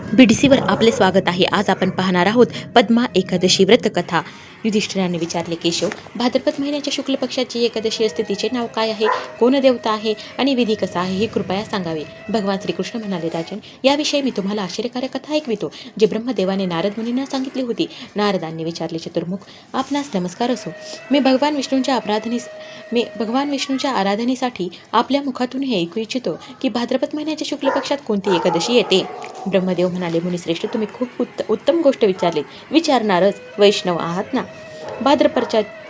बीडीसीवर आपले स्वागत आहे. आज आपण पाहणार आहोत पद्मा एकादशी व्रतकथा. युधिष्ठिराने विचारले, केशव, भाद्रपद महिन्याच्या शुक्ल पक्षाची एकादशी असते, तिचे नाव काय आहे, कोण देवता आहे आणि विधी कसा आहे हे कृपया सांगावे. भगवान श्रीकृष्ण म्हणाले, राजन, याविषयी मी तुम्हाला आश्चर्यकारक कथा ऐकवितो, जी ब्रह्मदेवाने नारद मुनींना सांगितली होती. नारदांनी विचारले, चतुर्मुख, आपणास नमस्कार असो. मी भगवान विष्णूच्या आराधनेसाठी आपल्या मुखातून हे ऐकू इच्छितो की भाद्रपद महिन्याच्या शुक्ल पक्षात कोणती एकादशी येते. ब्रह्मदेव म्हणाले, मुनिश्रेष्ठ, तुम्ही खूप उत्तम गोष्ट विचारली. विचारणारच वैष्णव आहात ना.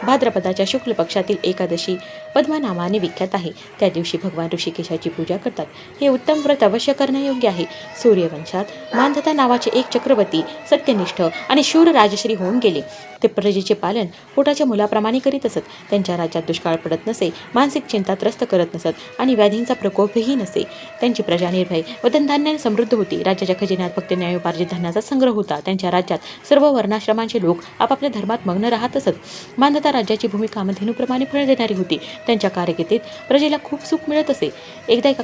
भाद्रपदाच्या शुक्ल पक्षातील एकादशी पद्मा नावाने विख्यात आहे. त्या दिवशी भगवान ऋषिकेशाची पूजा करतात. हे उत्तम व्रत अवश्य करण्यायोग्य आहे. सूर्यवंशात मांधाता नावाचे एक चक्रवर्ती सत्यनिष्ठ आणि शूर राजश्री होऊन गेले. ते प्रजेचे पालन पोटाच्या मुलाप्रमाणे करीत असत. त्यांच्या राज्यात दुष्काळ पडत नसे, मानसिक चिंता त्रस्त करत नसत आणि व्याधींचा प्रकोपही नसे. त्यांची प्रजा निर्भय व धनधान्याने समृद्ध होती. राज्याच्या खजिन्यात फक्त न्यायोपार्जित धनाचा संग्रह होता. त्यांच्या राज्यात सर्व वर्णाश्रमांचे लोक आपापल्या धर्मात मग्न राहत असत. मांधाता राज्याची भूमी कामधेनूप्रमाणे फळ देणारी होती. त्यांच्या कारकिर्दीत प्रजेला खूप सुख मिळत असे. एकदा एका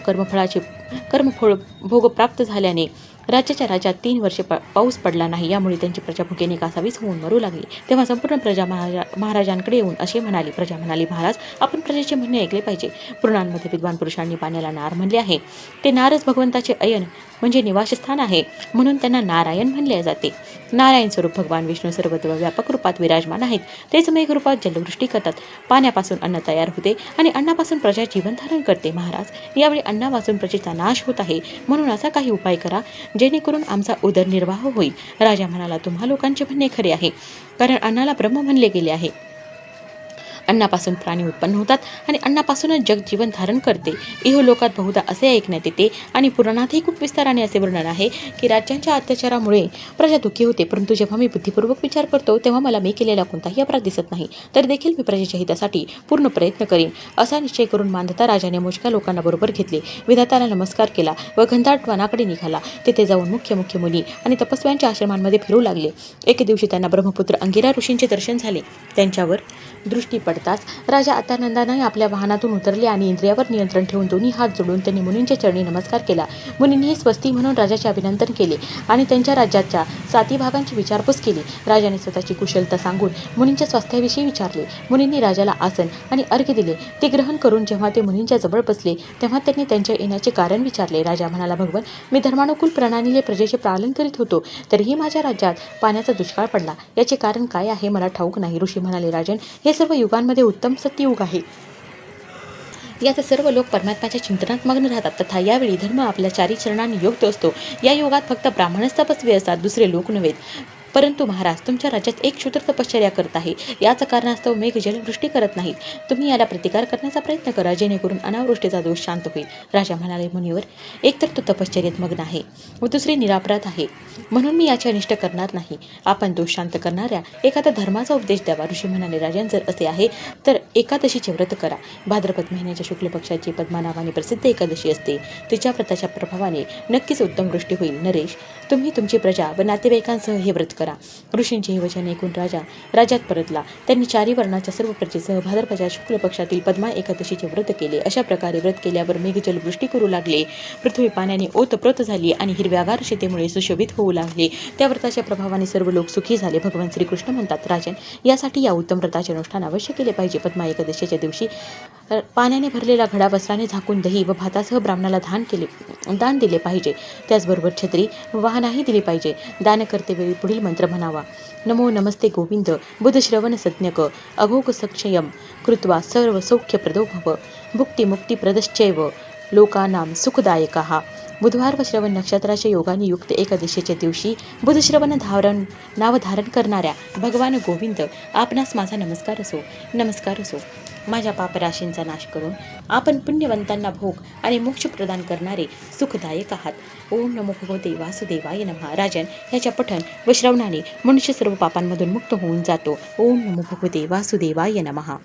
कर्मफळ भोग प्राप्त झाल्याने राज्याच्या राज्यात 3 वर्षे पाऊस पडला नाही. यामुळे त्यांची प्रजा भुकेने कासावीस होऊन मरू लागली. तेव्हा संपूर्ण प्रजा महाराजांकडे येऊन असे म्हणाली. प्रजा म्हणाली, महाराज, आपण प्रजेचे म्हणणे ऐकले पाहिजे. पुराणांमध्ये विद्वान पुरुषांनी पाण्याला नार म्हणले आहे. ते नारच भगवंताचे अयन म्हणजे निवासस्थान आहे, म्हणून त्यांना नारायण म्हणले जाते. नारायण स्वरूप भगवान विष्णू सर्वत्र व्यापक रूपात विराजमान आहेत. तेच मेघरूपात जलवृष्टी करतात. पाण्यापासून अन्न तयार होते आणि अन्नापासून प्रजा जीवन धारण करते. महाराज, यावेळी अन्नापासून प्रजेचा नाश होत आहे, म्हणून असा काही उपाय करा जेणेकरून आमचा उदरनिर्वाह होईल. राजा म्हणाला, तुम्हा लोकांचे म्हणणे खरे आहे, कारण अन्नाला ब्रह्म म्हणले गेले आहे. अन्नापासून प्राणी उत्पन्न होतात आणि अन्नापासूनच जग जीवन धारण करते. इहलोकात बहुधा असे ऐकण्यात येते आणि पुराणातही खूप विस्ताराने असे वर्णन आहे की राज्यांच्या अत्याचारामुळे प्रजा दुःखी होते. परंतु जेव्हा मी बुद्धिपूर्वक विचार करतो तेव्हा मला मी केलेला कोणताही अपराध दिसत नाही. तर देखील मी प्रजेच्या हितासाठी पूर्ण प्रयत्न करीन. असा निश्चय करून मांधाता राजाने मोजक्या लोकांना बरोबर घेतले. विधात्याला नमस्कार केला व घनदाट वनाकडे निघाला. तेथे जाऊन मुख्य मुनी आणि तपस्व्यांच्या आश्रमांमध्ये फिरू लागले. एके दिवशी त्यांना ब्रह्मपुत्र अंगिरा ऋषींचे दर्शन झाले. त्यांच्यावर दृष्टी पडताच राजा अत्यानंदाने आपल्या वाहनातून उतरले आणि इंद्रियावर नियंत्रण ठेवून दोन्ही हात जोडून त्यांनी मुनींच्या चरणी नमस्कार केला. मुनींनी स्वस्ती म्हणून राजाचे अभिनंदन केले आणि त्यांच्या राज्याच्या 7 भागांची विचारपूस केली. राजाने स्वतःची कुशलता सांगून मुनींच्या स्वास्थ्याविषयी विचारले. मुनींनी राजाला आसन आणि अर्घ्य दिले. ते ग्रहण करून जेव्हा ते मुनींच्या जवळ बसले तेव्हा त्यांनी त्यांच्या येण्याचे कारण विचारले. राजा म्हणाला, भगवन, मी धर्मानुकूल प्रणालीने प्रजेचे पालन करीत होतो, तरीही माझ्या राज्यात पाण्याचा दुष्काळ पडला. याचे कारण काय आहे मला ठाऊक नाही. ऋषी म्हणाले, राजन, हे सर्व युगांमध्ये उत्तम सत्ययुग आहे. यात सर्व लोक परमात्म्याच्या चिंतनात मग्न राहतात. तथा यावेळी धर्म आपल्या 4 चरणांनी युक्त असतो. या युगात फक्त ब्राह्मणच तपस्वी असतात, दुसरे लोक नव्हेत. परंतु महाराज, तुमच्या राज्यात एक शूद्र तपश्चर्या करत आहे. याच कारणास्तव मेघ जलवृष्टी करत नाहीत. तुम्ही याला प्रतिकार करण्याचा प्रयत्न करा, जेणेकरून अनावृष्टीचा दोष शांत होईल. राजा म्हणाले, मुनिवर, एकतर तो तपश्चर्येत मग्न आहे व दुसरे निरापराध आहे, म्हणून मी याची अनिष्ट करणार नाही. आपण दोष शांत करणाऱ्या एखाद्या धर्माचा उपदेश द्यावा. ऋषी म्हणाले, राजन, जर असे आहे तर एकादशीचे व्रत करा. भाद्रपद महिन्याच्या शुक्ल पक्षाची पद्मा नावाने प्रसिद्ध एकादशी असते. तिच्या व्रताच्या प्रभावाने नक्कीच उत्तम वृष्टी होईल. नरेश, तुम्ही तुमची प्रजा व नातेवाईकांसह हे व्रत करा. ऋषींचे हे वचन ऐकून राजा राज्यात परतला. त्यांनी 4 वर्णाच्या सर्व प्रजेसह भाद्रपदाच्या शुक्ल पक्षातील पद्मा एकादशीचे व्रत केले. अशा प्रकारे व्रत केल्यावर मेघ जलवृष्टी करू लागले. पृथ्वी पाण्याने ओतप्रोत झाली आणि हिरव्यागार शेतीमुळे सुशोभित होऊ लागले. त्या व्रताच्या प्रभावाने सर्व लोक सुखी झाले. भगवान श्रीकृष्ण म्हणतात, राजन, यासाठी या उत्तम व्रताचे अनुष्ठान अवश्य केले पाहिजे. पद्मा एकादशीच्या दिवशी पाण्याने भरलेला घडा वस्त्राने झाकून दही व भातासह ब्राह्मणाला दान दिले पाहिजे. त्याचबरोबर छत्री व वाहनाही दिली पाहिजे. दान करतेवेळी पुढील मंत्र म्हणावा. नमो नमस्ते गोविंद बुधश्रवण सज्ञक अघोग सक्षयम कृत्वा सर्व सौख्य प्रदो भव भुक्ती मुक्ती प्रदश्चैव लोकानां सुखदायकः. बुधवार व श्रवण नक्षत्राच्या योगाने युक्त एकादशीच्या दिवशी बुधश्रवण नाव धारण करणाऱ्या भगवान गोविंद, आपणास माझा नमस्कार असो. नमस्कार असो. माझ्या पापराशींचा नाश करून आपण पुण्यवंतांना भोग आणि मोक्ष प्रदान करणारे सुखदायक आहात. ओम नमो भगवते वासुदेवाय नमः. राजन, याच्या पठण व श्रवणाने मनुष्य सर्व पापांमधून मुक्त होऊन जातो. ओम नमो भगवते वासुदेवाय नमः.